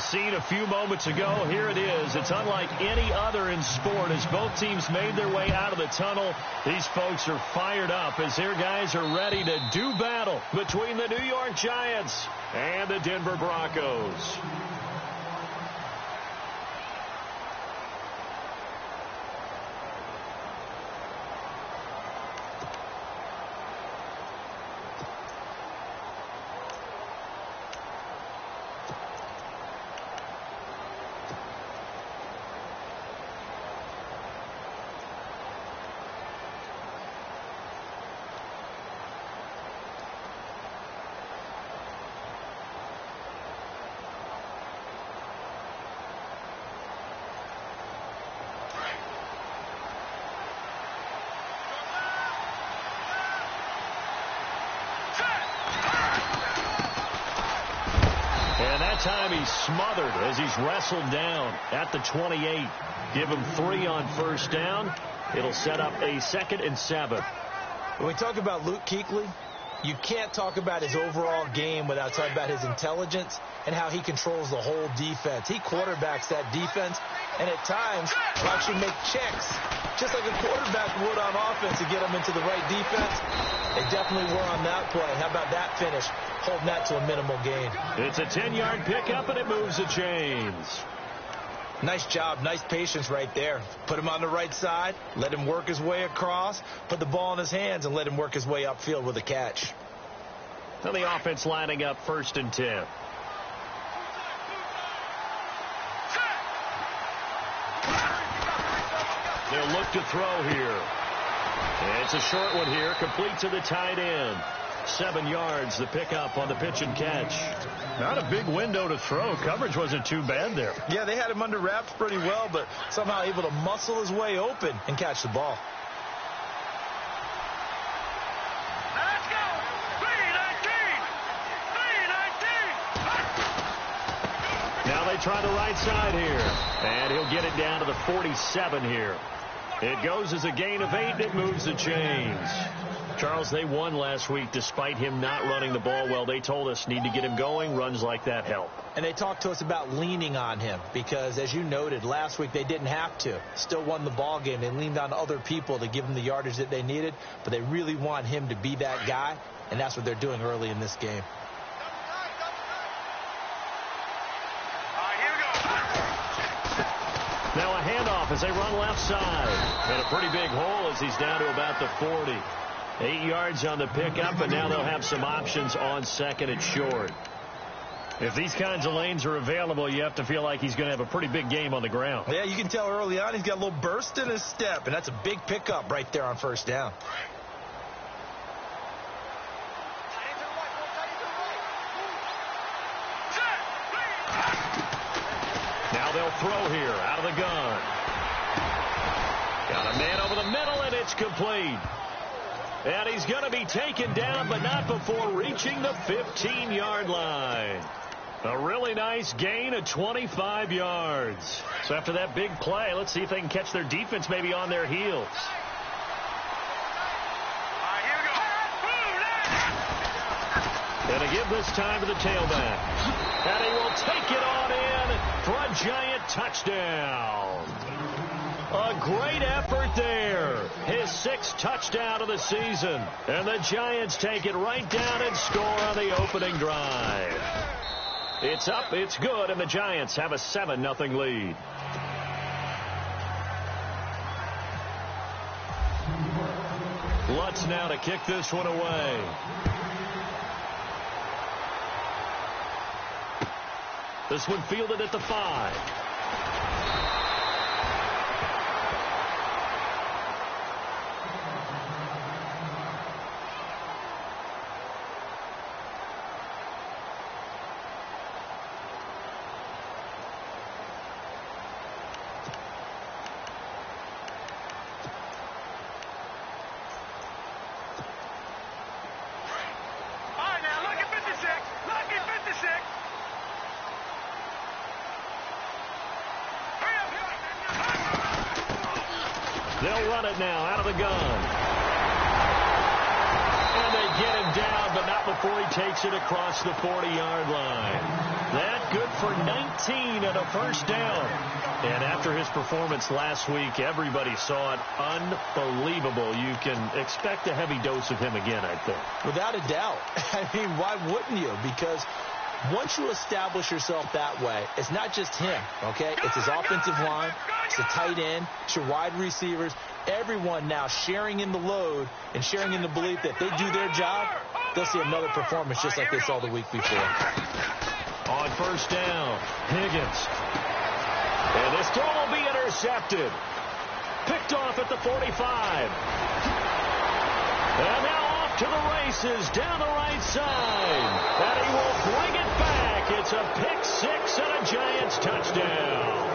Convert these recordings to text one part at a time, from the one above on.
seen a few moments ago. Here it is. It's unlike any other in sport as both teams made their way out of the tunnel. These folks are fired up as their guys are ready to do battle between the New York Giants and the Denver Broncos. Time he's smothered as he's wrestled down at the 28. Give him 3 on first down. It'll set up a 2nd and 7. When we talk about Luke Kuechly, you can't talk about his overall game without talking about his intelligence and how he controls the whole defense. He quarterbacks that defense, and at times will actually make checks, just like a quarterback would on offense to get them into the right defense. They definitely were on that play. How about that finish? Holding that to a minimal gain. It's a 10-yard pickup, and it moves the chains. Nice job. Nice patience right there. Put him on the right side. Let him work his way across. Put the ball in his hands and let him work his way upfield with a catch. Now the offense lining up 1st and 10. They'll look to throw here. It's a short one here, complete to the tight end. 7 yards, the pickup on the pitch and catch. Not a big window to throw. Coverage wasn't too bad there. Yeah, they had him under wraps pretty well, but somehow able to muscle his way open and catch the ball. Let's go! 3-19! Now they try the right side here, and he'll get it down to the 47 here. It goes as a gain of 8, and it moves the chains. Charles, they won last week despite him not running the ball well. They told us need to get him going. Runs like that help. And they talked to us about leaning on him because, as you noted, last week they didn't have to. Still won the ball game. They leaned on other people to give them the yardage that they needed, but they really want him to be that guy, and that's what they're doing early in this game. Now a handoff as they run left side. And a pretty big hole as he's down to about the 40. 8 yards on the pickup, and now they'll have some options on 2nd and short. If these kinds of lanes are available, you have to feel like he's going to have a pretty big game on the ground. Yeah, you can tell early on he's got a little burst in his step, and that's a big pickup right there on 1st down. Now they'll throw here out of the gun. Got a man over the middle, and it's complete. And he's going to be taken down, but not before reaching the 15-yard line. A really nice gain of 25 yards. So after that big play, let's see if they can catch their defense maybe on their heels. And to give this time to the tailback. And he will take it on in for a giant touchdown. A great effort there. His 6th touchdown of the season. And the Giants take it right down and score on the opening drive. It's up, it's good, and the Giants have a 7-0 lead. Lutz now to kick this one away. This one fielded at the 5. They'll run it now out of the gun. And they get him down, but not before he takes it across the 40-yard line. That good for 19 and a first down. And after his performance last week, everybody saw it. Unbelievable. You can expect a heavy dose of him again, I think. Without a doubt. I mean, why wouldn't you? Because once you establish yourself that way, it's not just him, okay? It's his offensive line, it's the tight end, it's your wide receivers, everyone now sharing in the load and sharing in the belief that they do their job, they'll see another performance just like they saw the week before. On first down, Higgins. And this throw will be intercepted. Picked off at the 45. And now off to the races down the right side. And he will bring it back. It's a pick six and a Giants touchdown.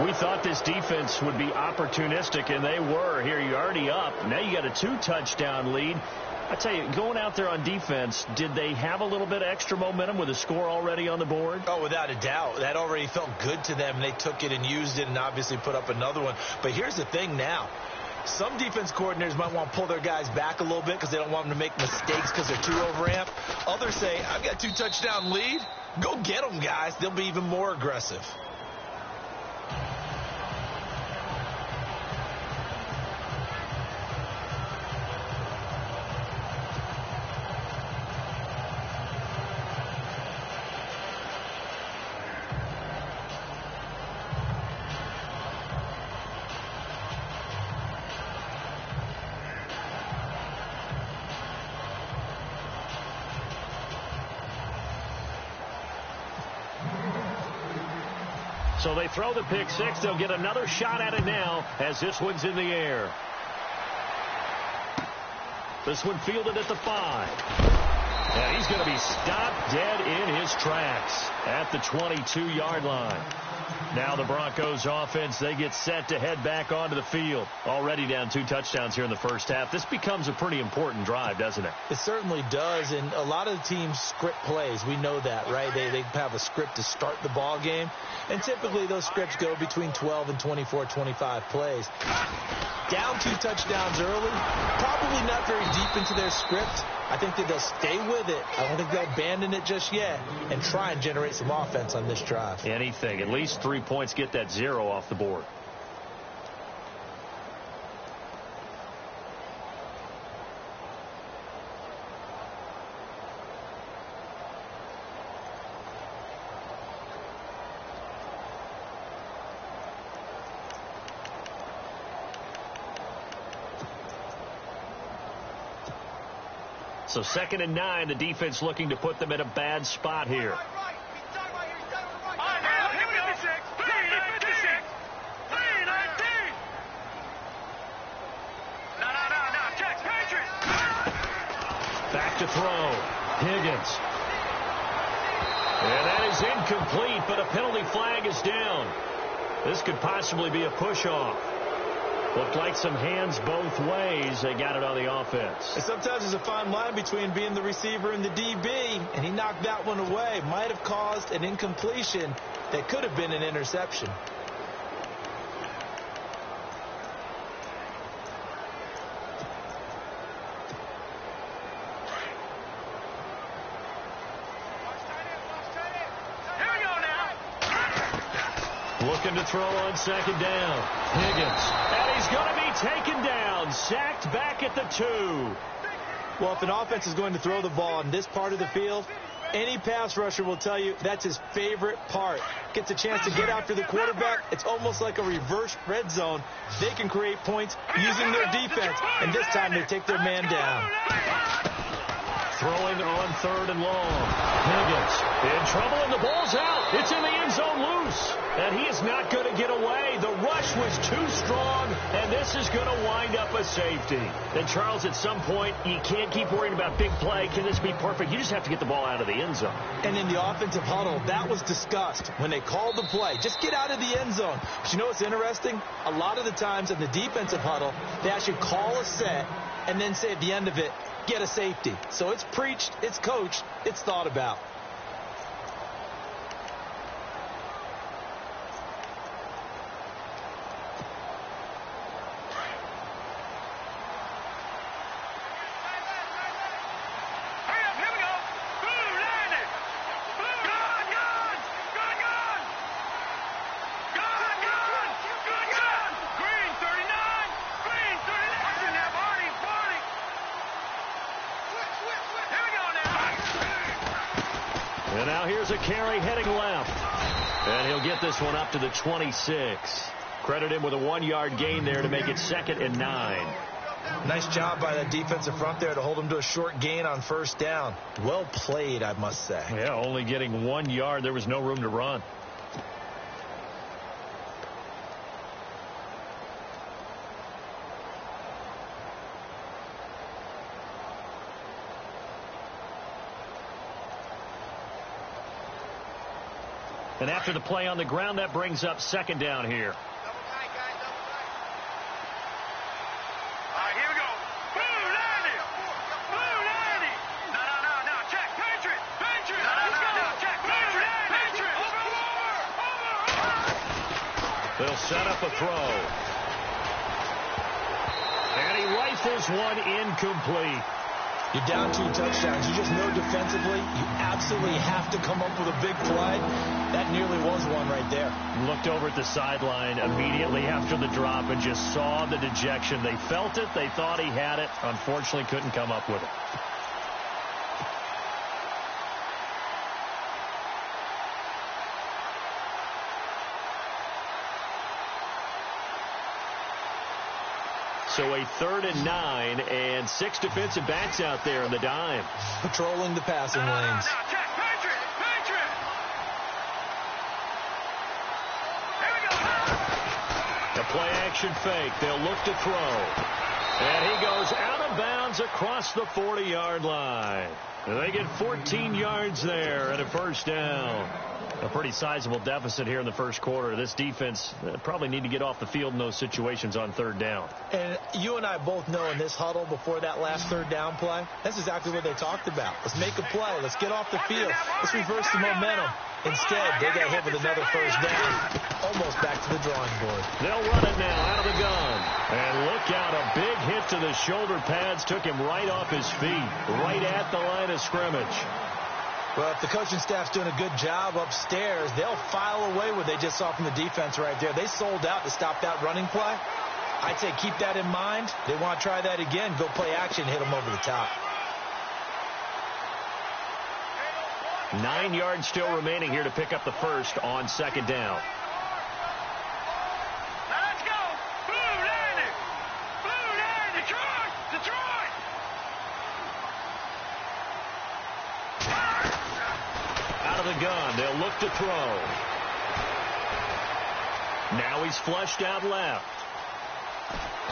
We thought this defense would be opportunistic, and they were. Here, you're already up. Now you got a 2-touchdown lead. I tell you, going out there on defense, did they have a little bit of extra momentum with a score already on the board? Oh, without a doubt. That already felt good to them. They took it and used it and obviously put up another one. But here's the thing now. Some defense coordinators might want to pull their guys back a little bit because they don't want them to make mistakes because they're too overamped. Others say, I've got a 2-touchdown lead. Go get them, guys. They'll be even more aggressive. So they throw the pick six. They'll get another shot at it now as this one's in the air. This one fielded at the 5. And he's going to be stopped dead in his tracks at the 22-yard line. Now the Broncos offense, they get set to head back onto the field. Already down 2 touchdowns here in the first half. This becomes a pretty important drive, doesn't it? It certainly does, and a lot of the teams script plays. We know that, right? They have a script to start the ball game, and typically those scripts go between 12 and 24, 25 plays. Down 2 touchdowns early, probably not very deep into their script. I think that they'll stay with it. I don't think they'll abandon it just yet and try and generate some offense on this drive. Anything. At least 3 points, get that 0 off the board. So 2nd and 9, the defense looking to put them in a bad spot here. Back to throw. Higgins. And that is incomplete, but a penalty flag is down. This could possibly be a push-off. Looked like some hands both ways. They got it on the offense. And sometimes there's a fine line between being the receiver and the DB, and he knocked that one away. Might have caused an incompletion that could have been an interception. Looking to throw on 2nd down. Higgins. And he's going to be taken down. Sacked back at the 2. Well, if an offense is going to throw the ball in this part of the field, any pass rusher will tell you that's his favorite part. Gets a chance to get after the quarterback. It's almost like a reverse red zone. They can create points using their defense, and this time they take their man down. Throwing on 3rd and long. Higgins in trouble, and the ball's out. It's in the end zone loose. And he is not going to get away. The rush was too strong, and this is going to wind up a safety. And, Charles, at some point, you can't keep worrying about big play. Can this be perfect? You just have to get the ball out of the end zone. And in the offensive huddle, that was discussed when they called the play. Just get out of the end zone. But you know what's interesting? A lot of the times in the defensive huddle, they actually call a set and then say at the end of it, get a safety. So it's preached, it's coached, it's thought about. now here's a carry heading left. And he'll get this one up to the 26. Credit him with a 1-yard gain there to make it 2nd and 9. Nice job by that defensive front there to hold him to a short gain on first down. Well played, I must say. Yeah, only getting 1 yard. There was no room to run. And after the play on the ground, that brings up 2nd down here. They'll set up a throw. And he rifles one incomplete. You're down 2 touchdowns. You just know defensively you absolutely have to come up with a big play. That nearly was one right there. Looked over at the sideline immediately after the drop and just saw the dejection. They felt it. They thought he had it. Unfortunately, couldn't come up with it. So a 3rd and 9 and 6 defensive backs out there in the dime. Patrolling the passing lanes. A play action fake. They'll look to throw. And he goes out of bounds across the 40-yard line. And they get 14 yards there and a first down. A pretty sizable deficit here in the first quarter. This defense probably need to get off the field in those situations on 3rd down. And you and I both know in this huddle before that last 3rd down play, that's exactly what they talked about. Let's make a play. Let's get off the field. Let's reverse the momentum. Instead, they got hit with another first down. Almost back to the drawing board. They'll run it now out of the gun. And look out, a big hit to the shoulder pads took him right off his feet, right at the line of scrimmage. Well, if the coaching staff's doing a good job upstairs, they'll file away what they just saw from the defense right there. They sold out to stop that running play. I'd say keep that in mind. They want to try that again. Go play action, hit them over the top. 9 yards still remaining here to pick up the first on 2nd down. Let's go! Blue 90! Blue 90! Detroit! Detroit! Out of the gun. They'll look to throw. Now he's flushed out left.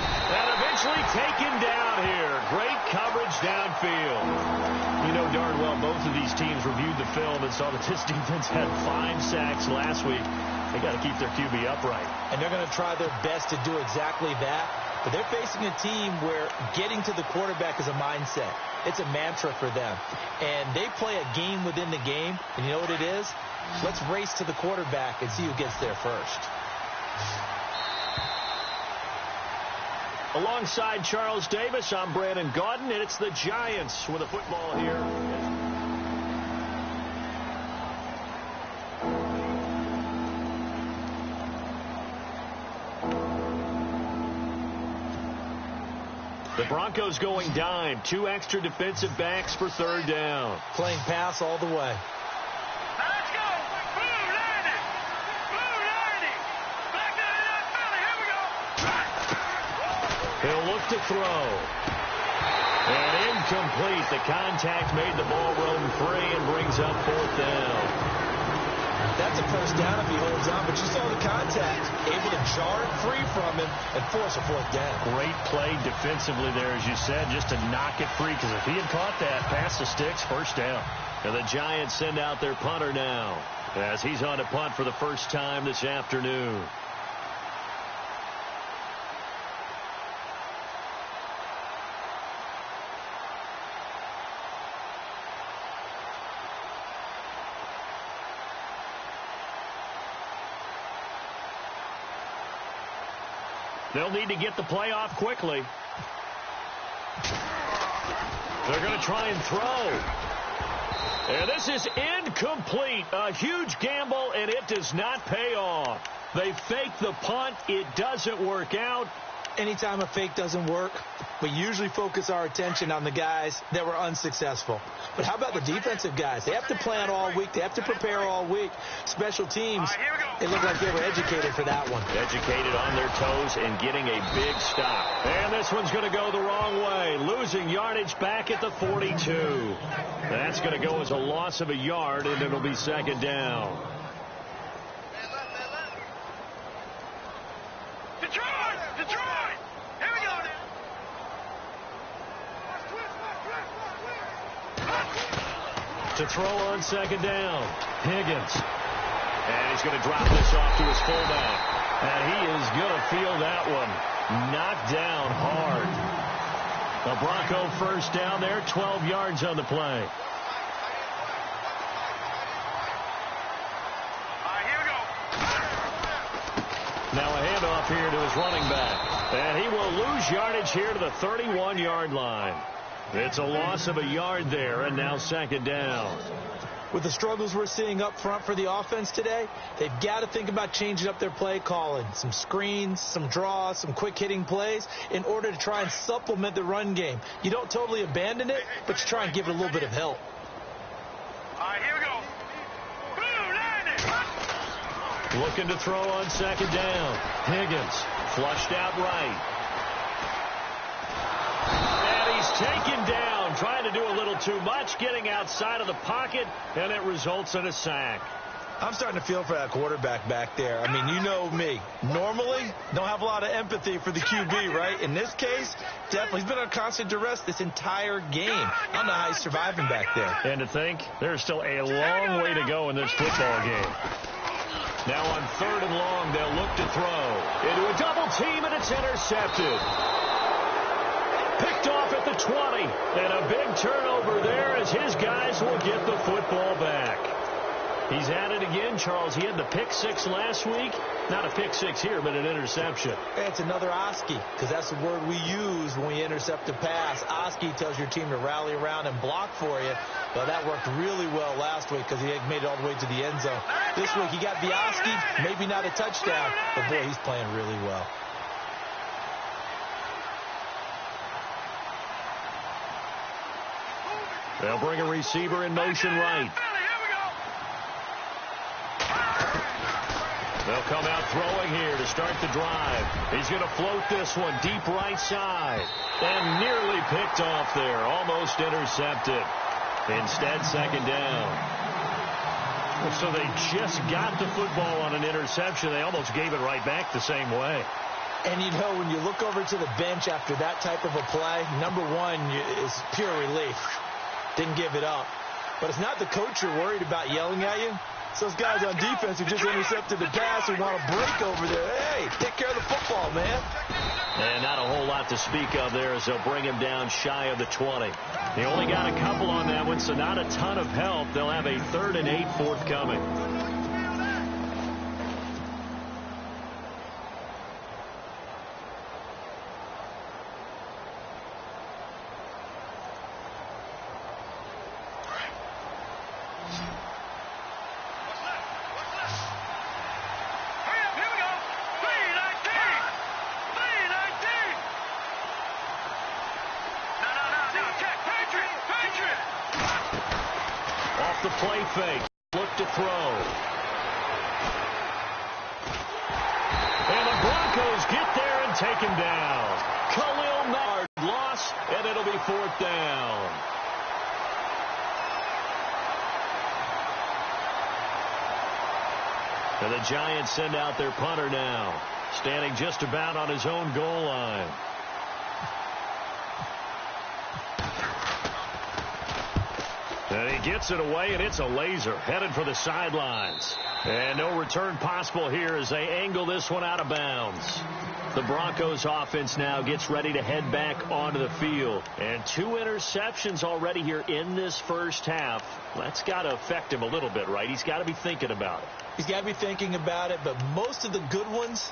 And eventually taken down here. Great coverage downfield. You know darn well both of these teams reviewed the film and saw that this defense had 5 sacks last week. They got to keep their QB upright. And they're going to try their best to do exactly that. But they're facing a team where getting to the quarterback is a mindset. It's a mantra for them. And they play a game within the game. And you know what it is? Let's race to the quarterback and see who gets there first. Alongside Charles Davis, I'm Brandon Gaudin, and it's the Giants with a football here. The Broncos going dime. 2 extra defensive backs for 3rd down. Playing pass all the way. Let's go! Blue 90! Blue 90! Back to the Philly. Here we go! He'll look to throw. And incomplete. The contact made the ball roam free and brings up 4th down. That's a first down if he holds on, but you saw the contact. Able to jar it free from him and force a 4th down. Great play defensively there, as you said, just to knock it free, because if he had caught that, past the sticks, first down. And the Giants send out their punter now, as he's on to punt for the first time this afternoon. They'll need to get the play off quickly. They're going to try and throw. And this is incomplete. A huge gamble, and it does not pay off. They fake the punt. It doesn't work out. Anytime a fake doesn't work, we usually focus our attention on the guys that were unsuccessful. But how about the defensive guys? They have to plan all week. They have to prepare all week. Special teams, it looked like they were educated for that one. Educated on their toes and getting a big stop. And this one's going to go the wrong way. Losing yardage back at the 42. That's going to go as a loss of a yard, and it'll be second down. Detroit! Here we go now. To throw on second down, Higgins. And he's going to drop this off to his fullback. And he is going to feel that one knocked down hard. A Bronco first down there, 12 yards on the play. Now a handoff here to his running back. And he will lose yardage here to the 31-yard line. It's a loss of a yard there, and now second down. With the struggles we're seeing up front for the offense today, they've got to think about changing up their play calling. Some screens, some draws, some quick-hitting plays in order to try and supplement the run game. You don't totally abandon it, but you try and give it a little bit of help. All right, here we go. Looking to throw on second down. Higgins flushed out right. And he's taken down, trying to do a little too much, getting outside of the pocket, and it results in a sack. I'm starting to feel for that quarterback back there. I mean, you know me. Normally, don't have a lot of empathy for the QB, right? In this case, definitely. He's been on constant duress this entire game. I don't know how he's surviving back there. And to think, there's still a long way to go in this football game. Now on third and long, they'll look to throw. Into a double team, and it's intercepted. Picked off at the 20. And a big turnover there as his guys will get the football back. He's at it again, Charles. He had the pick six last week. Not a pick six here, but an interception. It's another Oski, because that's the word we use when we intercept a pass. Oski tells your team to rally around and block for you. Well, that worked really well last week because he made it all the way to the end zone. This week he got the Oski, maybe not a touchdown, but boy, he's playing really well. They'll bring a receiver in motion right. They'll come out throwing here to start the drive. He's going to float this one deep right side. And nearly picked off there. Almost intercepted. Instead, second down. So they just got the football on an interception. They almost gave it right back the same way. And, you know, when you look over to the bench after that type of a play, number one is pure relief. Didn't give it up. But it's not the coach you're worried about yelling at you. It's those guys on defense who just intercepted the pass who want to break over there. Hey, take care of the football, man. And not a whole lot to speak of there as they'll bring him down shy of the 20. They only got a couple on that one, so not a ton of help. They'll have a 3rd and 8 forthcoming. The play fake. Look to throw. And the Broncos get there and take him down. Khalil Mack loss, and it'll be 4th down. And the Giants send out their punter now, standing just about on his own goal line. And he gets it away, and it's a laser headed for the sidelines. And no return possible here as they angle this one out of bounds. The Broncos offense now gets ready to head back onto the field. And 2 interceptions already here in this first half. That's got to affect him a little bit, right? He's got to be thinking about it. He's got to be thinking about it, but most of the good ones,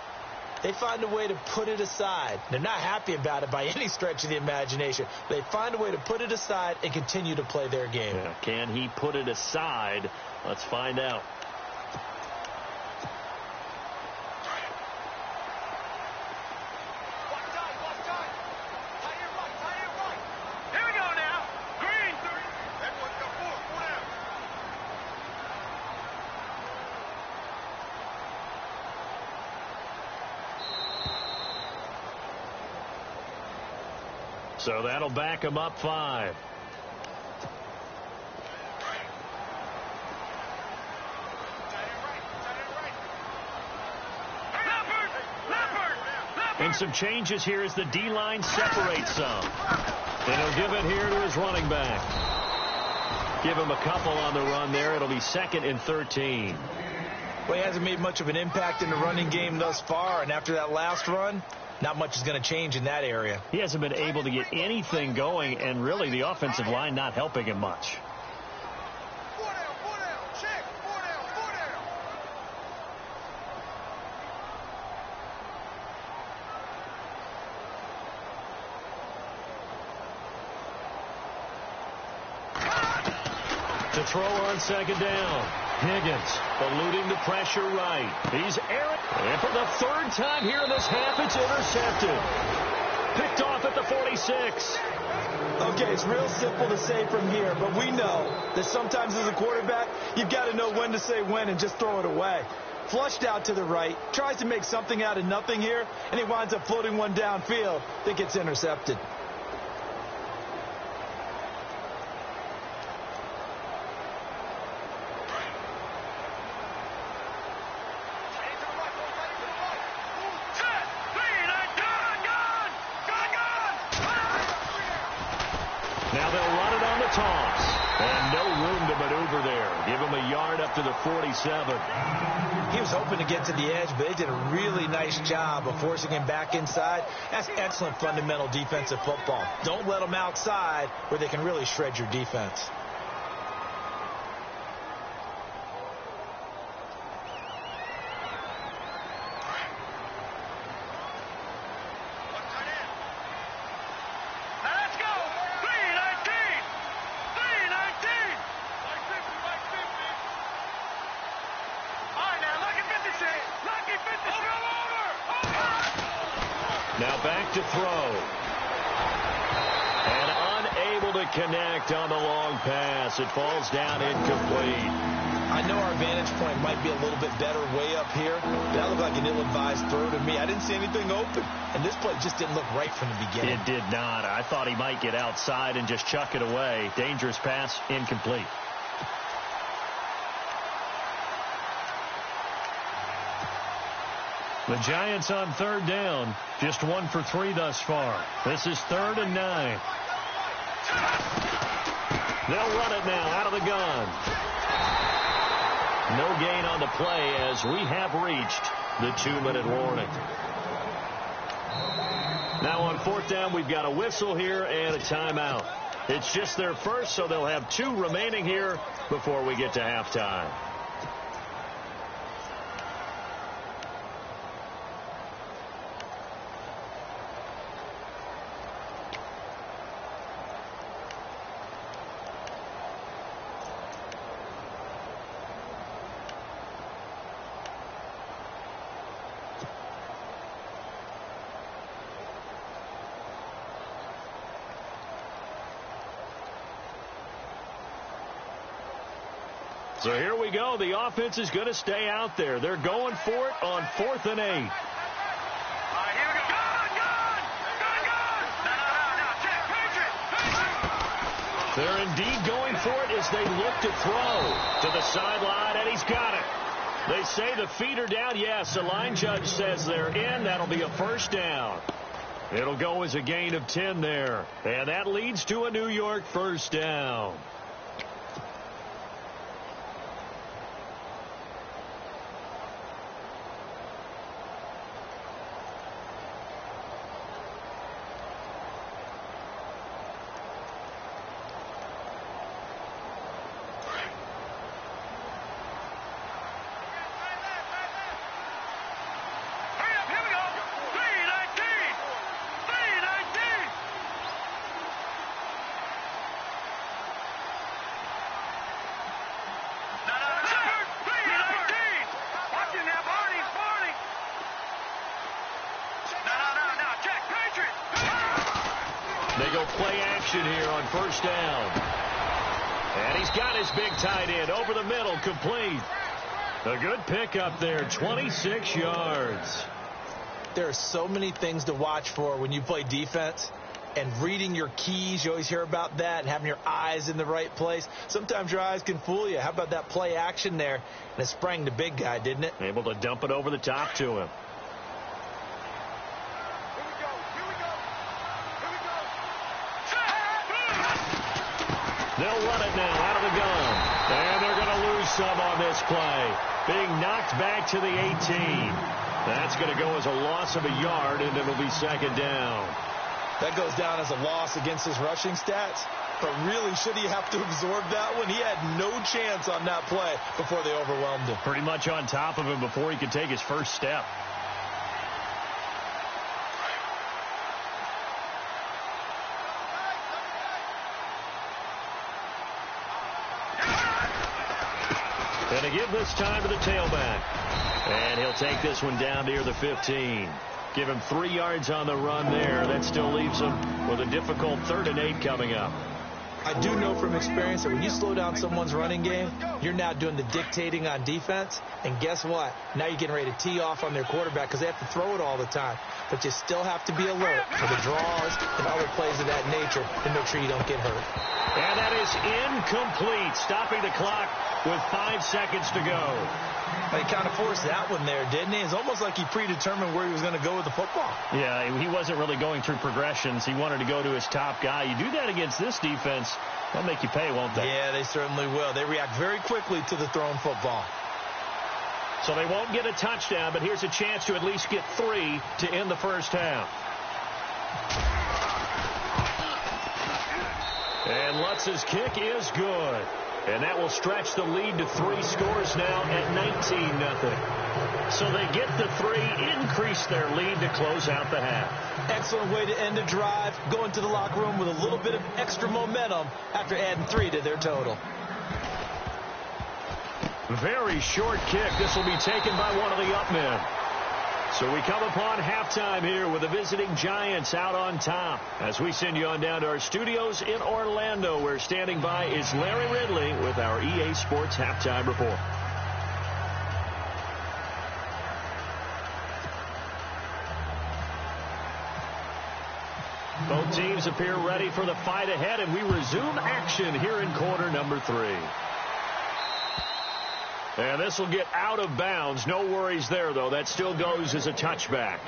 they find a way to put it aside. They're not happy about it by any stretch of the imagination. They find a way to put it aside and continue to play their game. Yeah, can he put it aside? Let's find out. So that'll back him up 5. And some changes here as the D-line separates some. And he'll give it here to his running back. Give him a couple on the run there. It'll be 2nd and 13. Well, he hasn't made much of an impact in the running game thus far, and after that last run, not much is going to change in that area. He hasn't been able to get anything going, and really the offensive line not helping him much. To throw on 2nd down. Higgins eluding the pressure right. He's Aaron. And for the 3rd time here in this half, it's intercepted. Picked off at the 46. Okay, it's real simple to say from here, but we know that sometimes as a quarterback, you've got to know when to say when and just throw it away. Flushed out to the right, tries to make something out of nothing here, and he winds up floating one downfield that gets intercepted. Now they'll run it on the toss. And no room to maneuver there. Give him a yard up to the 47. He was hoping to get to the edge, but they did a really nice job of forcing him back inside. That's excellent fundamental defensive football. Don't let them outside where they can really shred your defense. Now back to throw. And unable to connect on the long pass. It falls down incomplete. I know our vantage point might be a little bit better way up here, but that looked like an ill-advised throw to me. I didn't see anything open, and this play just didn't look right from the beginning. It did not. I thought he might get outside and just chuck it away. Dangerous pass, incomplete. The Giants on 3rd down. Just 1 for 3 thus far. This is 3rd and 9. They'll run it now out of the gun. No gain on the play as we have reached the 2-minute warning. Now on 4th down, we've got a whistle here and a timeout. It's just their first, so they'll have 2 remaining here before we get to halftime. So here we go. The offense is going to stay out there. They're going for it on 4th and 8. All right, here we go. Gun! They're indeed going for it as they look to throw to the sideline, and he's got it. They say the feet are down. Yes, the line judge says they're in. That'll be a 1st down. It'll go as a gain of 10 there. And that leads to a New York 1st down. They go play action here on 1st down. And he's got his big tight end over the middle, complete. A good pickup there, 26 yards. There are so many things to watch for when you play defense. and reading your keys. You always hear about that, and having your eyes in the right place. Sometimes your eyes can fool you. How about that play action there? And it sprang the big guy, didn't it? Able to dump it over the top to him. They'll run it now out of the gun. And they're going to lose some on this play. Being knocked back to the 18. That's going to go as a loss of a yard, and it'll be second down. That goes down as a loss against his rushing stats. But really, should he have to absorb that one? He had no chance on that play before they overwhelmed him. Pretty much on top of him before he could take his first step. Going to give this time to the tailback. And he'll take this one down near the 15. Give him 3 yards on the run there. That still leaves him with a difficult 3rd and 8 coming up. I do know from experience that when you slow down someone's running game, you're now doing the dictating on defense. And guess what? Now you're getting ready to tee off on their quarterback because they have to throw it all the time. But you still have to be alert for the draws and other plays of that nature to make sure you don't get hurt. And that is incomplete, stopping the clock with 5 seconds to go. He kind of forced that one there, didn't he? It's almost like he predetermined where he was going to go with the football. Yeah, he wasn't really going through progressions. He wanted to go to his top guy. You do that against this defense, they'll make you pay, won't they? Yeah, they certainly will. They react very quickly to the thrown football. So they won't get a touchdown, but here's a chance to at least get 3 to end the first half. And Lutz's kick is good. And that will stretch the lead to 3 scores now at 19-0. So they get the 3, increase their lead to close out the half. Excellent way to end a drive. Go into the locker room with a little bit of extra momentum after adding 3 to their total. Very short kick. This will be taken by one of the up men. So we come upon halftime here with the visiting Giants out on top. As we send you on down to our studios in Orlando, where standing by is Larry Ridley with our EA Sports Halftime Report. Both teams appear ready for the fight ahead, and we resume action here in quarter number 3. And this will get out of bounds. No worries there, though. That still goes as a touchback.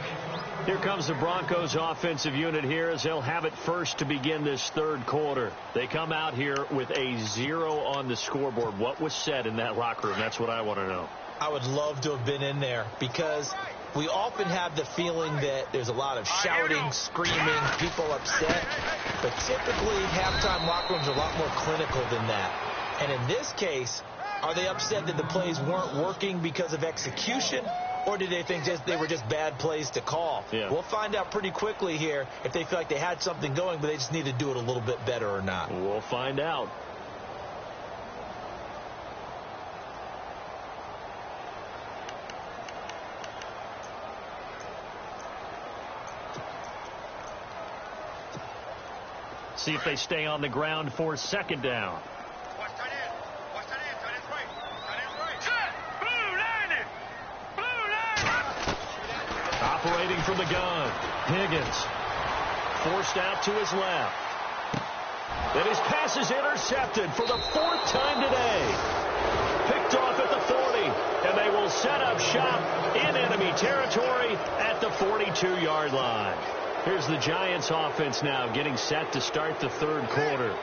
Here comes the Broncos offensive unit here as they'll have it first to begin this 3rd quarter. They come out here with a 0 on the scoreboard. What was said in that locker room? That's what I want to know. I would love to have been in there because we often have the feeling that there's a lot of shouting, screaming, people upset. But typically, halftime locker rooms are a lot more clinical than that. And in this case, are they upset that the plays weren't working because of execution, or do they think they were just bad plays to call? Yeah. We'll find out pretty quickly here if they feel like they had something going, but they just need to do it a little bit better or not. We'll find out. See if they stay on the ground for 2nd down. Operating from the gun, Higgins forced out to his left. And his pass is intercepted for the 4th time today. Picked off at the 40, and they will set up shop in enemy territory at the 42-yard line. Here's the Giants offense now getting set to start the 3rd quarter.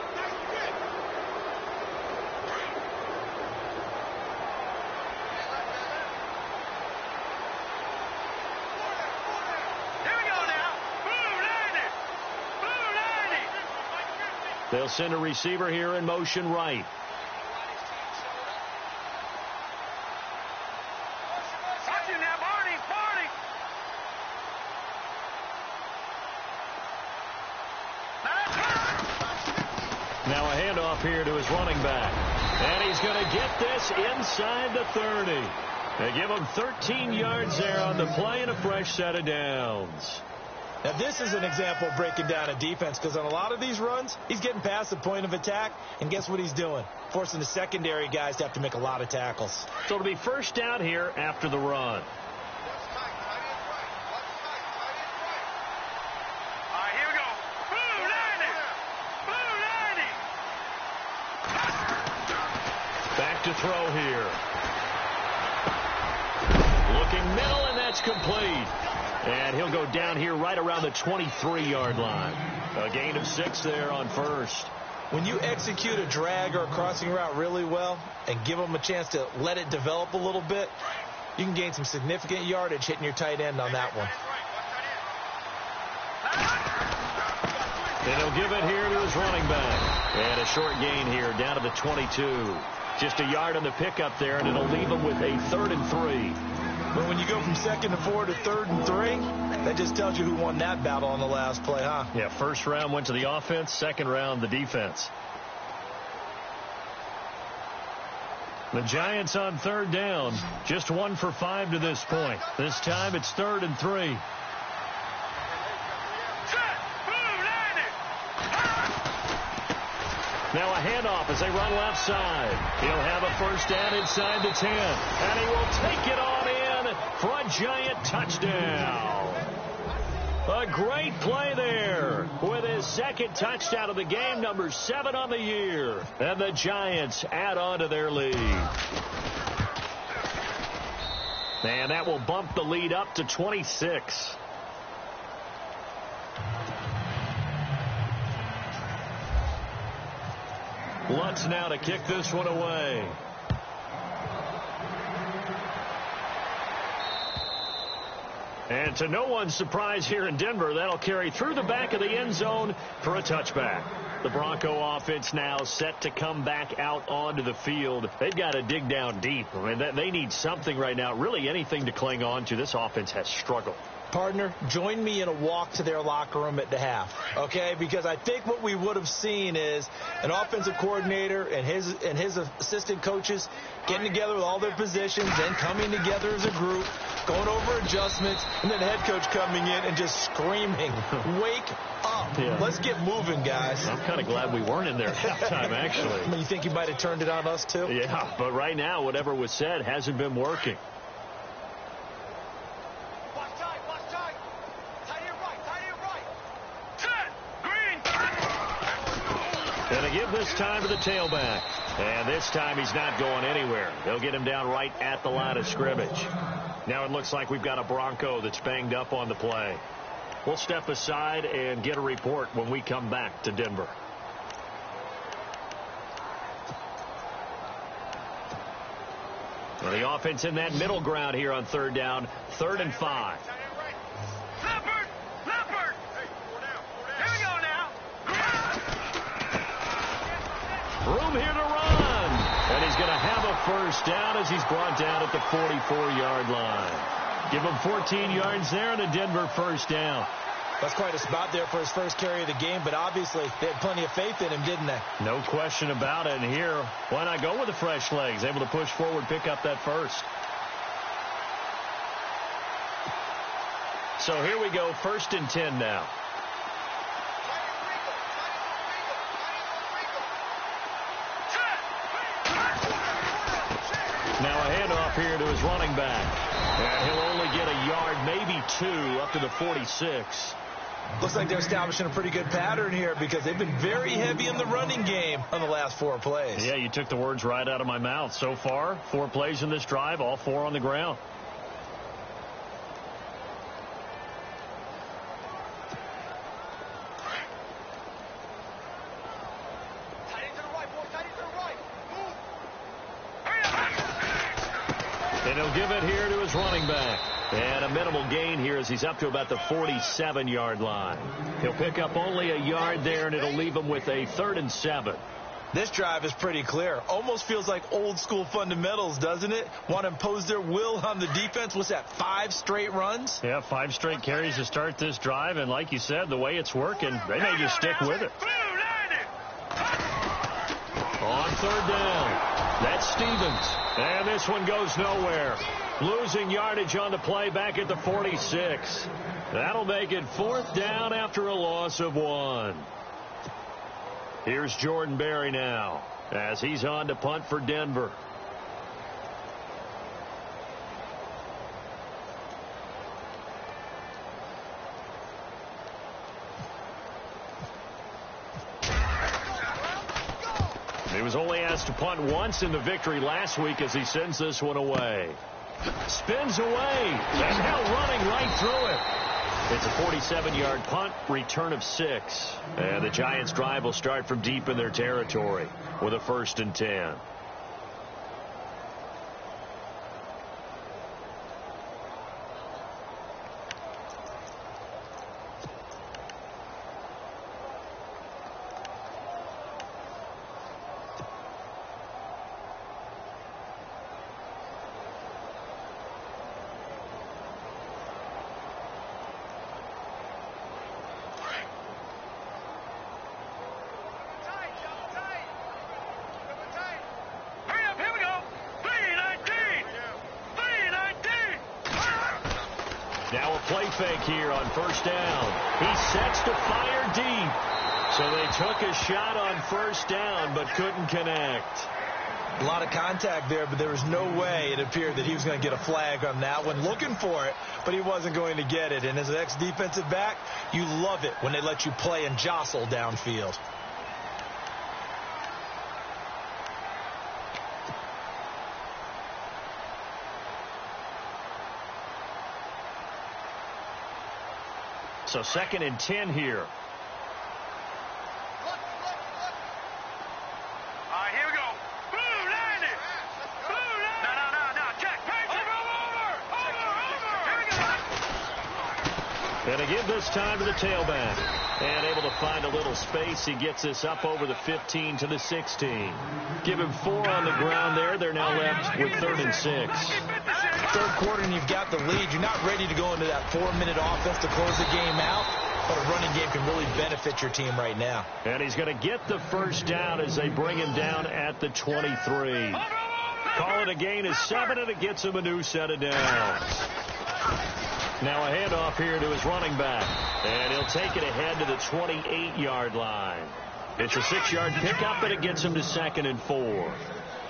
They'll send a receiver here in motion right. Now a handoff here to his running back. And he's going to get this inside the 30. They give him 13 yards there on the play and a fresh set of downs. Now, this is an example of breaking down a defense because on a lot of these runs, he's getting past the point of attack, and guess what he's doing? Forcing the secondary guys to have to make a lot of tackles. So it'll be 1st down here after the run. Here we go. Boom, throw here. Looking middle, and that's complete. And he'll go down here right around the 23-yard line. A gain of 6 there on first. When you execute a drag or a crossing route really well and give them a chance to let it develop a little bit, you can gain some significant yardage hitting your tight end on that one. And he'll give it here to his running back. And a short gain here down to the 22. Just a yard on the pickup there, and it'll leave him with a 3rd and 3. But when you go from 2nd and 4 to 3rd and 3, that just tells you who won that battle on the last play, huh? Yeah, first round went to the offense, second round the defense. The Giants on 3rd down, just 1 for 5 to this point. This time it's 3rd and 3. Now a handoff as they run left side. He'll have a first down inside the 10. And he will take it on in for a Giant touchdown. A great play there with his 2nd touchdown of the game, number 7 on the year. And the Giants add on to their lead. And that will bump the lead up to 26. Lutz now to kick this one away. And to no one's surprise here in Denver, that'll carry through the back of the end zone for a touchback. The Bronco offense now set to come back out onto the field. They've got to dig down deep. I mean, they need something right now, really anything to cling on to. This offense has struggled. Partner, join me in a walk to their locker room at the half, okay? Because I think what we would have seen is an offensive coordinator and his assistant coaches getting together with all their positions and coming together as a group, going over adjustments, and then the head coach coming in and just screaming, wake up. Yeah. Let's get moving, guys. I'm kind of glad we weren't in there at halftime, actually. You think you might have turned it on us, too? Yeah, but right now, whatever was said hasn't been working. Going to give this time to the tailback. And this time he's not going anywhere. They'll get him down right at the line of scrimmage. Now it looks like we've got a Bronco that's banged up on the play. We'll step aside and get a report when we come back to Denver. Well, the offense in that middle ground here on 3rd down, 3rd and 5. Room here to run. And he's going to have a first down as he's brought down at the 44-yard line. Give him 14 yards there and a Denver first down. That's quite a spot there for his first carry of the game, but obviously they had plenty of faith in him, didn't they? No question about it. And here, why not go with the fresh legs? Able to push forward, pick up that first. So here we go, 1st and 10 now. Now a handoff here to his running back. And he'll only get a yard, maybe 2, up to the 46. Looks like they're establishing a pretty good pattern here because they've been very heavy in the running game on the last 4 plays. Yeah, you took the words right out of my mouth. So far, 4 plays in this drive, all 4 on the ground. And he'll give it here to his running back. And a minimal gain here as he's up to about the 47-yard line. He'll pick up only a yard there, and it'll leave him with a 3rd and 7. This drive is pretty clear. Almost feels like old school fundamentals, doesn't it? Want to impose their will on the defense. What's that, 5 straight runs? Yeah, 5 straight carries to start this drive. And like you said, the way it's working, they may just stick with it. On 3rd down. That's Stevens. And this one goes nowhere. Losing yardage on the play back at the 46. That'll make it 4th down after a loss of 1. Here's Jordan Berry now as he's on to punt for Denver. He was only asked to punt once in the victory last week as he sends this one away. Spins away, and now running right through it. It's a 47-yard punt, return of 6. And the Giants' drive will start from deep in their territory with a 1st and 10. Now a play fake here on 1st down. He sets to fire deep. So they took a shot on 1st down but couldn't connect. A lot of contact there, but there was no way it appeared that he was going to get a flag on that one. Looking for it, but he wasn't going to get it. And as an ex-defensive back, you love it when they let you play and jostle downfield. So 2nd and 10 here. All right, here we go. Boom, land it. Boom, land it. No. Check. Over. Here we go. And to give this time to the tailback. And able to find a little space. He gets this up over the 15 to the 16. Give him 4 on the ground there. They're now left with 3rd and 6. 3rd quarter and you've got the lead. You're not ready to go into that 4-minute offense to close the game out, but a running game can really benefit your team right now. And he's going to get the 1st down as they bring him down at the 23. Call it a gain of 7, and it gets him a new set of downs. Now a handoff here to his running back, and he'll take it ahead to the 28-yard line. It's a 6-yard pickup, and it gets him to 2nd and 4.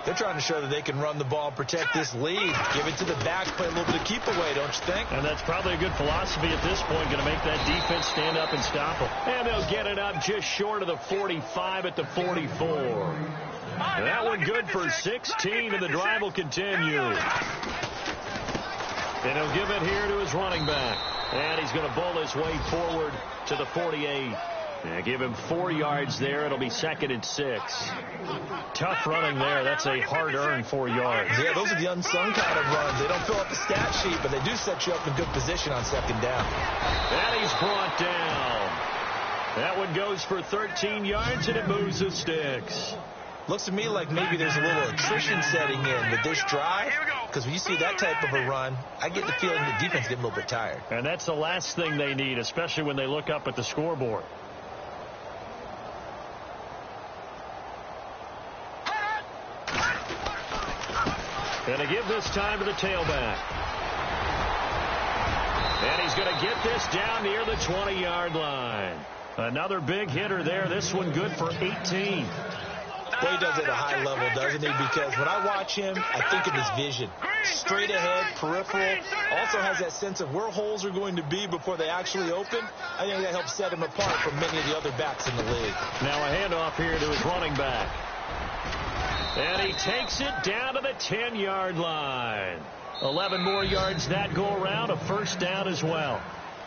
They're trying to show that they can run the ball and protect this lead. Give it to the back, play a little bit of keep away, don't you think? And that's probably a good philosophy at this point, going to make that defense stand up and stop them. And they'll get it up just short of the 45 at the 44. That one good for 16, and the drive will continue. And he'll give it here to his running back. And he's going to bowl his way forward to the 48. And give him 4 yards there. It'll be 2nd and 6. Tough running there. That's a hard-earned 4 yards. Yeah, those are the unsung kind of runs. They don't fill up the stat sheet, but they do set you up in good position on 2nd down. And he's brought down. That one goes for 13 yards, and it moves the sticks. Looks to me like maybe there's a little attrition setting in with this drive, because when you see that type of a run, I get the feeling the defense is getting a little bit tired. And that's the last thing they need, especially when they look up at the scoreboard. And to give this time to the tailback. And he's going to get this down near the 20-yard line. Another big hitter there. This one good for 18. Boy, he does it at a high level, doesn't he? Because when I watch him, I think of his vision. Straight ahead, peripheral. Also has that sense of where holes are going to be before they actually open. I think that helps set him apart from many of the other backs in the league. Now a handoff here to his running back. And he takes it down to the 10-yard line. 11 more yards that go around, a 1st down as well.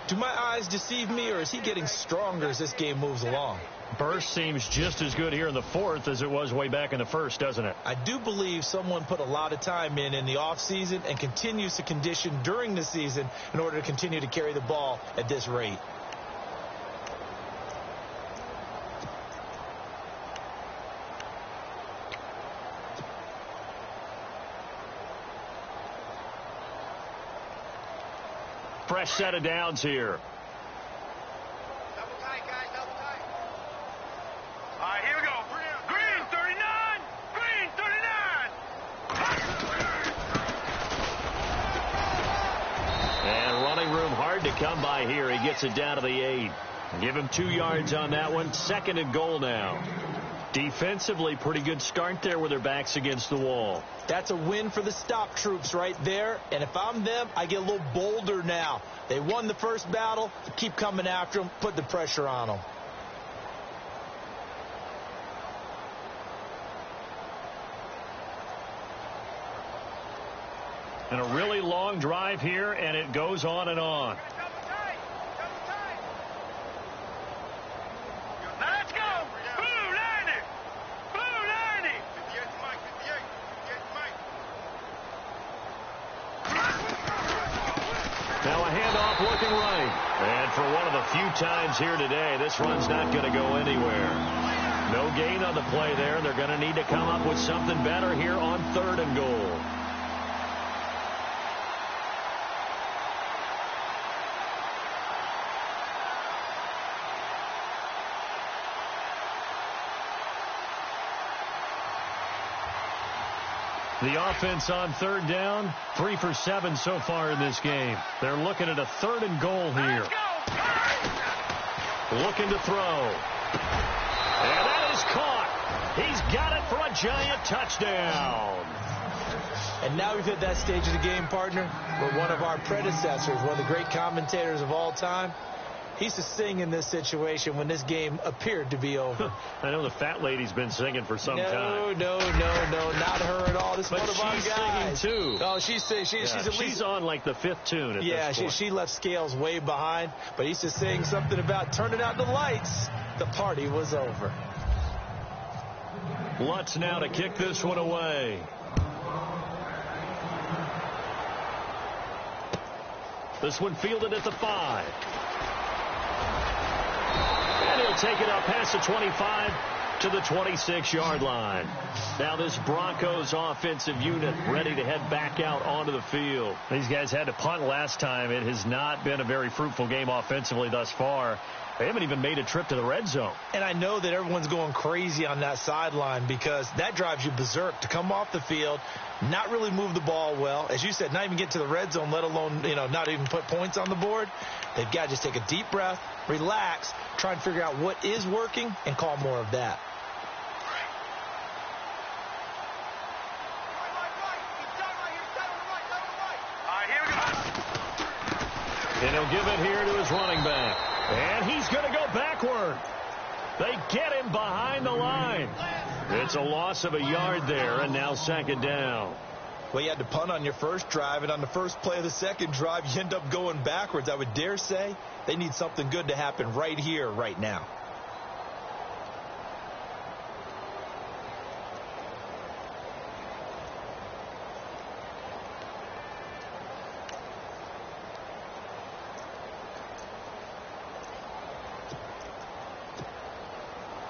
Do my eyes deceive me, or is he getting stronger as this game moves along? Burst seems just as good here in the 4th as it was way back in the 1st, doesn't it? I do believe someone put a lot of time in the offseason and continues to condition during the season in order to continue to carry the ball at this rate. Fresh set of downs here. Double tight, guys, double tight. All right, here we go. Green 39. Green 39. And running room hard to come by here. He gets it down to the 8. Give him 2 yards on that one. 2nd and goal now. Defensively, pretty good start there with their backs against the wall. That's a win for the stop troops right there. And if I'm them, I get a little bolder now. They won the first battle. Keep coming after them. Put the pressure on them. And a really long drive here, and it goes on and on. Let's go! Blue 90! Blue 90! 58 Mike, 58 Mike. Now a handoff looking right. And for one of the few times here today, this run's not going to go anywhere. No gain on the play there. They're going to need to come up with something better here on 3rd and goal. The offense on 3rd down, 3 for 7 so far in this game. They're looking at a 3rd and goal here. Looking to throw. And that is caught. He's got it for a giant touchdown. And now we've hit that stage of the game, partner, where one of our predecessors, one of the great commentators of all time, he used to sing in this situation when this game appeared to be over. I know the fat lady's been singing for some time. No, not her at all. This is one of our guys. Singing too. Oh, she's at least, she's on like the 5th tune at this point. she left Scales way behind, but he used to sing something about turning out the lights. The party was over. Lutz now to kick this one away. This one fielded at the 5. And he'll take it up past the 25 to the 26-yard line. Now this Broncos offensive unit ready to head back out onto the field. These guys had to punt last time. It has not been a very fruitful game offensively thus far. They haven't even made a trip to the red zone. And I know that everyone's going crazy on that sideline because that drives you berserk to come off the field, not really move the ball well. As you said, not even get to the red zone, let alone, not even put points on the board. They've got to just take a deep breath, relax, try and figure out what is working, and call more of that. And he'll give it here to his running back. And he's going to go backward. They get him behind the line. It's a loss of a yard there, and now 2nd down. Well, you had to punt on your first drive, and on the first play of the second drive, you end up going backwards. I would dare say they need something good to happen right here, right now.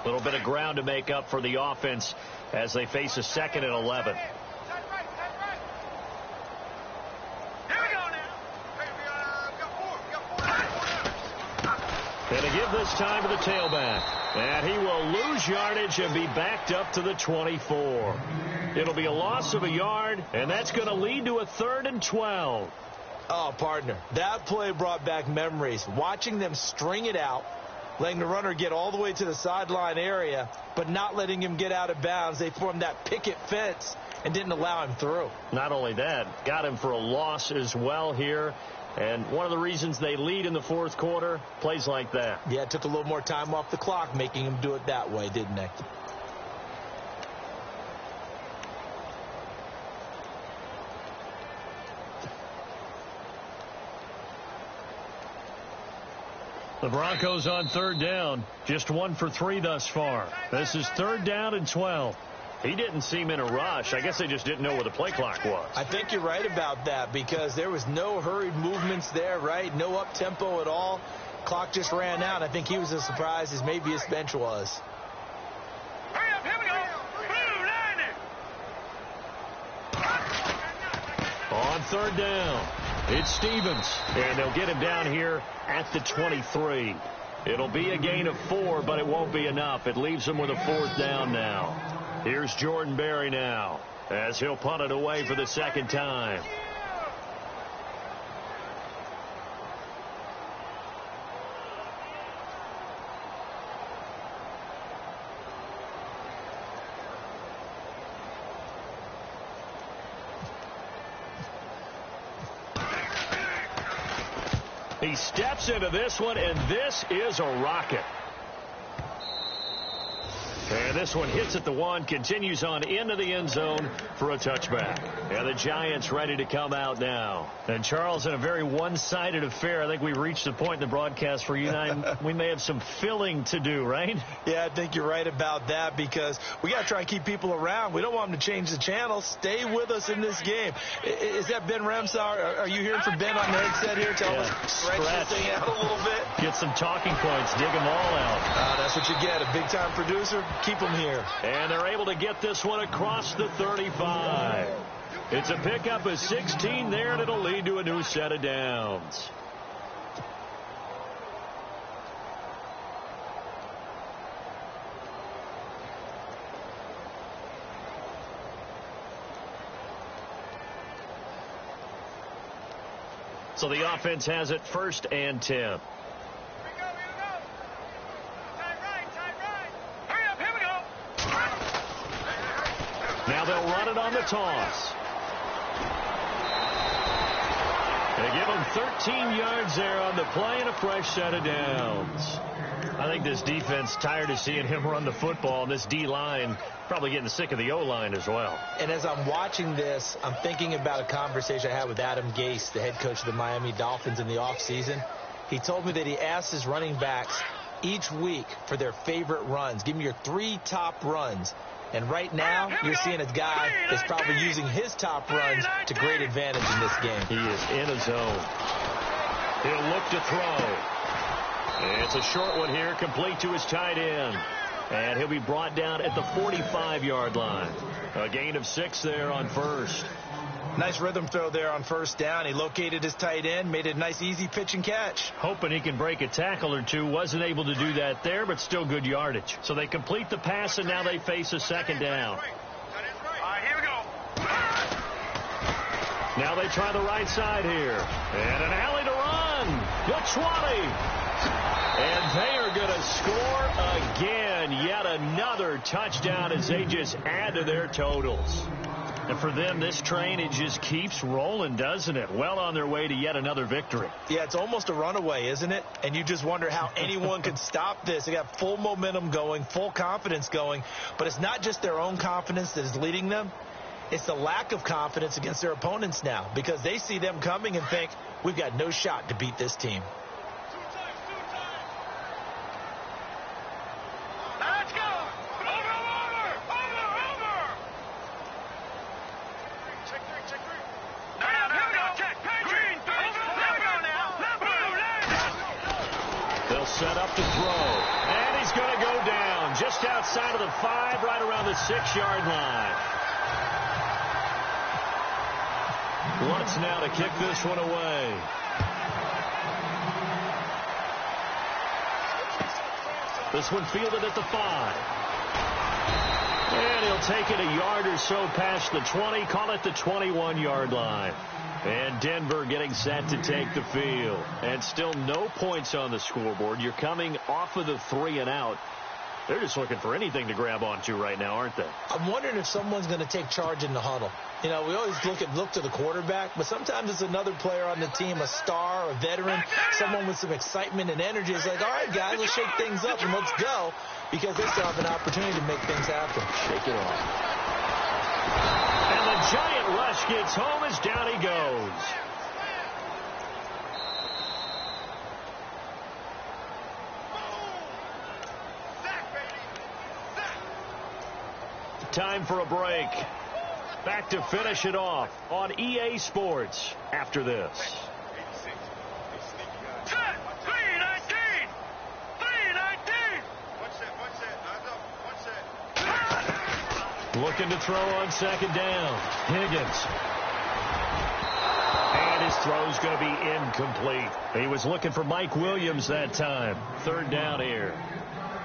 A little bit of ground to make up for the offense as they face a 2nd and 11. And to give this time to the tailback. And he will lose yardage and be backed up to the 24. It'll be a loss of a yard, and that's going to lead to a 3rd and 12. Oh, partner, that play brought back memories. Watching them string it out, letting the runner get all the way to the sideline area, but not letting him get out of bounds. They formed that picket fence and didn't allow him through. Not only that, got him for a loss as well here. And one of the reasons they lead in the 4th quarter, plays like that. Yeah, it took a little more time off the clock, making him do it that way, didn't it? The Broncos on 3rd down, just 1 for 3 thus far. This is 3rd down and 12. He didn't seem in a rush. I guess they just didn't know where the play clock was. I think you're right about that because there was no hurried movements there, right? No up-tempo at all. Clock just ran out. I think he was as surprised as maybe his bench was. Hurry up, here we go. Blue 90. On 3rd down, it's Stevens. And they'll get him down here at the 23. It'll be a gain of 4, but it won't be enough. It leaves them with a 4th down now. Here's Jordan Berry now as he'll punt it away for the 2nd time. He steps into this one, and this is a rocket. And And this one hits at the 1, continues on into the end zone for a touchback. And the Giants ready to come out now. And Charles, in a very one-sided affair, I think we've reached the point in the broadcast where you and I, we may have some filling to do, right? Yeah, I think you're right about that because we got to try and keep people around. We don't want them to change the channel. Stay with us in this game. Is that Ben Ramsar? Are you hearing from Ben on the headset here? Tell us, stretch this thing out a little bit. Get some talking points. Dig them all out. That's what you get. A big-time producer. Keep them here. And they're able to get this one across the 35. It's a pickup of 16 there, and it'll lead to a new set of downs. So the offense has it 1st and 10. Now they'll run it on the toss. They give him 13 yards there on the play and a fresh set of downs. I think this defense tired of seeing him run the football, and this D-line probably getting sick of the O-line as well. And as I'm watching this, I'm thinking about a conversation I had with Adam Gase, the head coach of the Miami Dolphins, in the offseason. He told me that he asked his running backs each week for their favorite runs. Give me your 3 top runs. And right now, you're seeing a guy that's probably using his top runs to great advantage in this game. He is in a zone. He'll look to throw. It's a short one here, complete to his tight end. And he'll be brought down at the 45-yard line. A gain of 6 there on first. Nice rhythm throw there on 1st down. He located his tight end, made it a nice, easy pitch and catch. Hoping he can break a tackle or two. Wasn't able to do that there, but still good yardage. So they complete the pass, and now they face a 2nd down. Here we go. Now they try the right side here. And an alley to run. The 20. And they are going to score again. Yet another touchdown as they just add to their totals. And for them, this train, it just keeps rolling, doesn't it? Well on their way to yet another victory. Yeah, it's almost a runaway, isn't it? And you just wonder how anyone can stop this. They got full momentum going, full confidence going. But it's not just their own confidence that is leading them. It's the lack of confidence against their opponents now because they see them coming and think, we've got no shot to beat this team. Set up to throw. And he's going to go down just outside of the 5, right around the 6-yard line. Lutz now to kick this one away. This one fielded at the 5. And he'll take it a yard or so past the 20, call it the 21-yard line. And Denver getting set to take the field. And still no points on the scoreboard. You're coming off of the 3 and out. They're just looking for anything to grab onto right now, aren't they? I'm wondering if someone's going to take charge in the huddle. You know, we always look to the quarterback, but sometimes it's another player on the team, a star, a veteran, someone with some excitement and energy. It's like, all right, guys, let's shake things up and let's go, because they still have an opportunity to make things happen. Shake it off. And the giant rush gets home as down he goes. Time for a break. Back to finish it off on EA Sports after this. 319! Looking to throw on 2nd down. Higgins. And his throw's going to be incomplete. He was looking for Mike Williams that time. 3rd down here.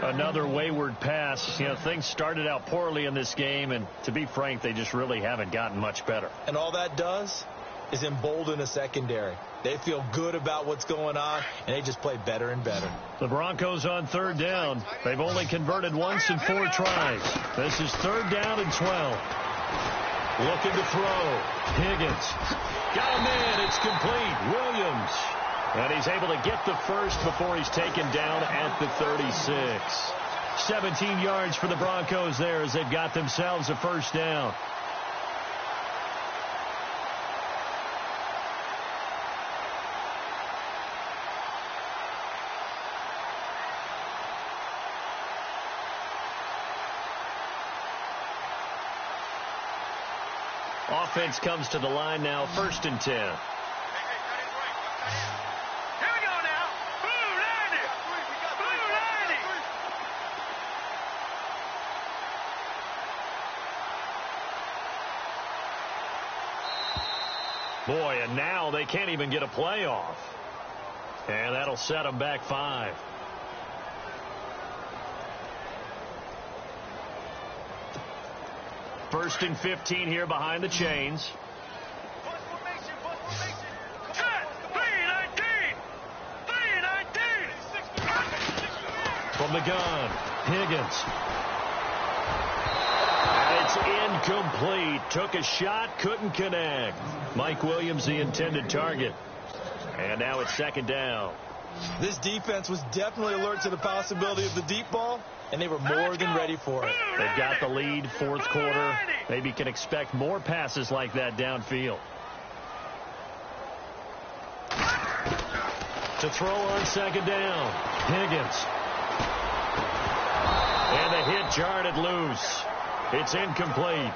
Another wayward pass. You know, things started out poorly in this game, and to be frank, they just really haven't gotten much better. And all that does is embolden a secondary. They feel good about what's going on, and they just play better and better. The Broncos on 3rd down. They've only converted once in 4 tries. This is 3rd down and 12. Looking to throw. Higgins. Got him in. It's complete. Williams. And he's able to get the first before he's taken down at the 36. 17 yards for the Broncos there as they've got themselves a first down. Offense comes to the line now, 1st and 10. Here we go now. Blue 90. Blue 90. Boy, and now they can't even get a play off. And that'll set them back 5. First and 15 here behind the chains. From the gun, Higgins. And it's incomplete. Took a shot, couldn't connect. Mike Williams, the intended target. And now it's 2nd down. This defense was definitely alert to the possibility of the deep ball, and they were more than ready for it. They've got the lead, 4th quarter. Maybe can expect more passes like that downfield. To throw on 2nd down, Higgins. And the hit jarred it loose. It's incomplete.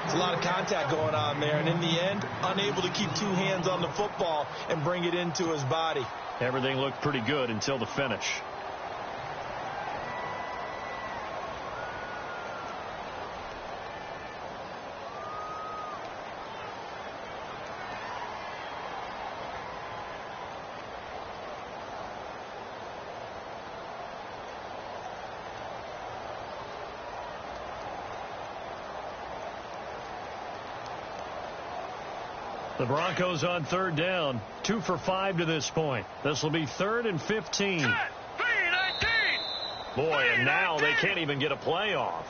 There's a lot of contact going on there, and in the end, unable to keep 2 hands on the football and bring it into his body. Everything looked pretty good until the finish. The Broncos on 3rd down, 2 for 5 to this point. This will be 3rd and 15. Boy, and now they can't even get a play off.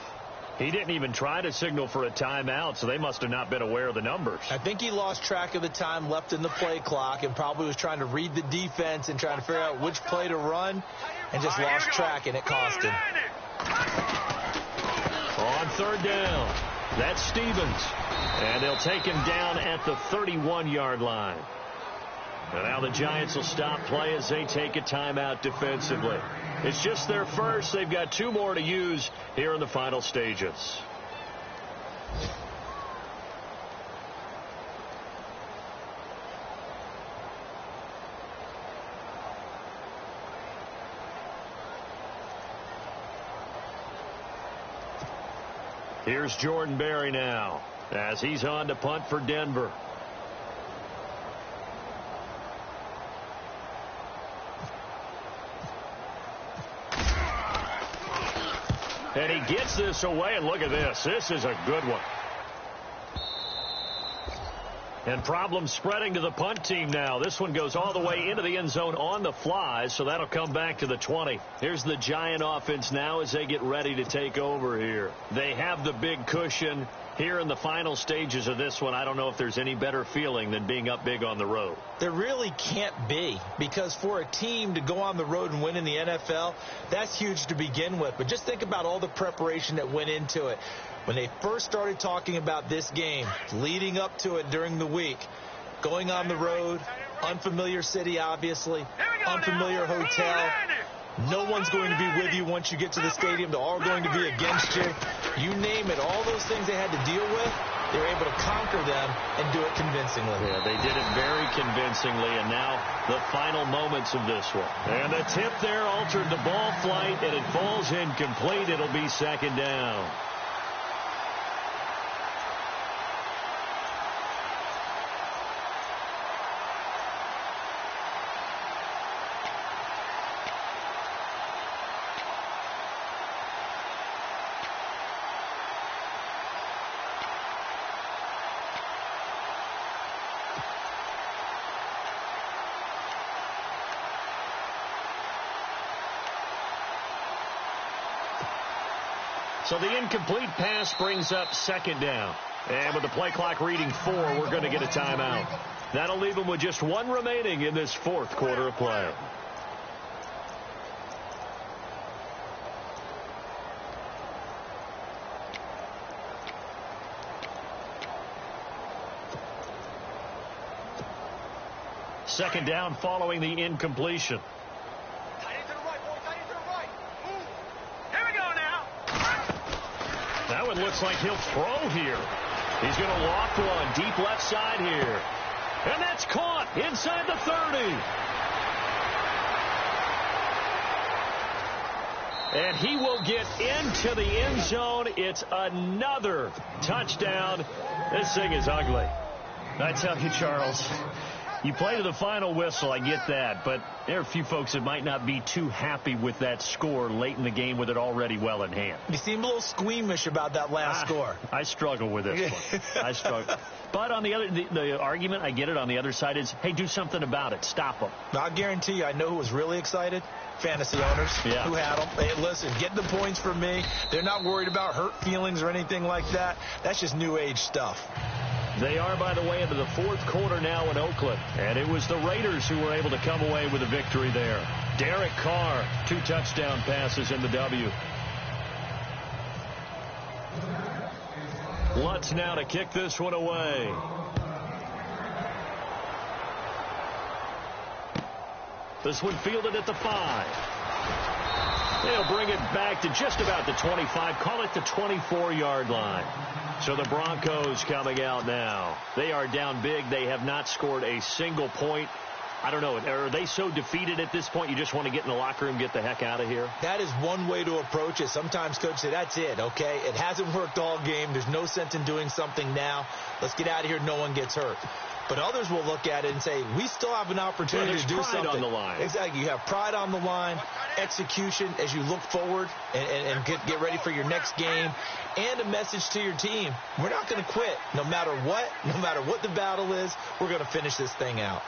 He didn't even try to signal for a timeout, so they must have not been aware of the numbers. I think he lost track of the time left in the play clock and probably was trying to read the defense and trying to figure out which play to run and just lost track, and it cost him. On 3rd down, that's Stevens. And they'll take him down at the 31-yard line. And now the Giants will stop play as they take a timeout defensively. It's just their first. They've got 2 more to use here in the final stages. Here's Jordan Berry now as he's on to punt for Denver. And he gets this away, and look at this. This is a good one. And problems spreading to the punt team now. This one goes all the way into the end zone on the fly, so that'll come back to the 20. Here's the Giant offense now as they get ready to take over here. They have the big cushion. Here in the final stages of this one, I don't know if there's any better feeling than being up big on the road. There really can't be, because for a team to go on the road and win in the NFL, that's huge to begin with. But just think about all the preparation that went into it. When they first started talking about this game, leading up to it during the week, going on the road, unfamiliar city, obviously, unfamiliar hotel. No one's going to be with you once you get to the stadium. They're all going to be against you. You name it, all those things they had to deal with, they were able to conquer them and do it convincingly. Yeah, they did it very convincingly, and now the final moments of this one. And the tip there altered the ball flight, and it falls incomplete. It'll be 2nd down. So the incomplete pass brings up 2nd down. And with the play clock reading 4, we're going to get a timeout. That'll leave them with just 1 remaining in this 4th quarter of play. Second down following the incompletion. Tight end to the right, boy. Tight end to the right. Move. Here we go now. That one looks like he'll throw here. He's going to loft one deep left side here. And that's caught inside the 30. And he will get into the end zone. It's another touchdown. This thing is ugly. I tell you, Charles, you play to the final whistle, I get that, but there are a few folks that might not be too happy with that score late in the game with it already well in hand. You seem a little squeamish about that last score. I struggle with this one. I struggle. But on the other, the argument, I get it, on the other side is, hey, do something about it. Stop them. I guarantee you, I know who was really excited. Fantasy owners who had them. Hey, listen, get the points for me. They're not worried about hurt feelings or anything like that. That's just new age stuff. They are, by the way, into the fourth quarter now in Oakland. And it was the Raiders who were able to come away with a victory there. Derek Carr, 2 touchdown passes in the W. Lutz now to kick this one away. This one fielded at the 5. They'll bring it back to just about the 25. Call it the 24-yard line. So the Broncos coming out now. They are down big. They have not scored a single point. I don't know. Are they so defeated at this point you just want to get in the locker room, get the heck out of here? That is one way to approach it. Sometimes coaches say, that's it, okay? It hasn't worked all game. There's no sense in doing something now. Let's get out of here. No one gets hurt. But others will look at it and say, we still have an opportunity to do something. Pride on the line. Exactly. You have pride on the line, execution as you look forward and get ready for your next game, and a message to your team. We're not going to quit. No matter what the battle is, we're going to finish this thing out.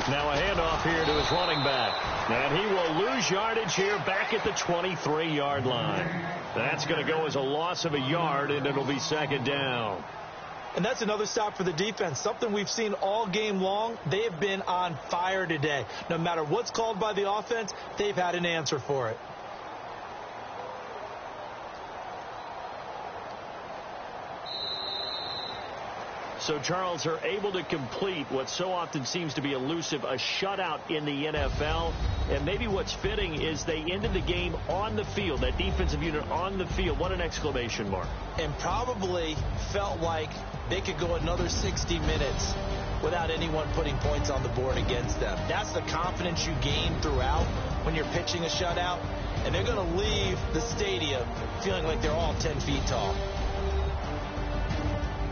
Now a handoff here to his running back. And he will lose yardage here back at the 23-yard line. That's going to go as a loss of a yard, and it'll be second down. And that's another stop for the defense. Something we've seen all game long. They have been on fire today. No matter what's called by the offense, they've had an answer for it. So, Charles, are able to complete what so often seems to be elusive, a shutout in the NFL. And maybe what's fitting is they ended the game on the field, that defensive unit on the field. What an exclamation mark. And probably felt like they could go another 60 minutes without anyone putting points on the board against them. That's the confidence you gain throughout when you're pitching a shutout. And they're going to leave the stadium feeling like they're all 10 feet tall.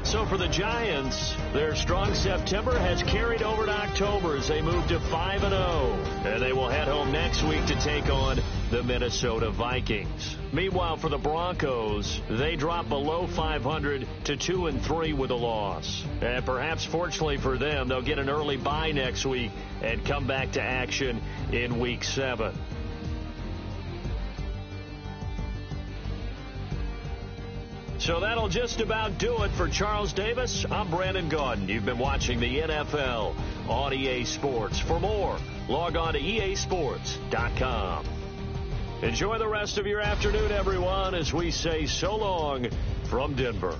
So for the Giants, their strong September has carried over to October as they move to 5-0. And they will head home next week to take on the Minnesota Vikings. Meanwhile, for the Broncos, they drop below 500 to 2-3 with a loss. And perhaps fortunately for them, they'll get an early bye next week and come back to action in Week 7. So that'll just about do it for Charles Davis. I'm Brandon Gaudin. You've been watching the NFL on EA Sports. For more, log on to easports.com. Enjoy the rest of your afternoon, everyone, as we say so long from Denver.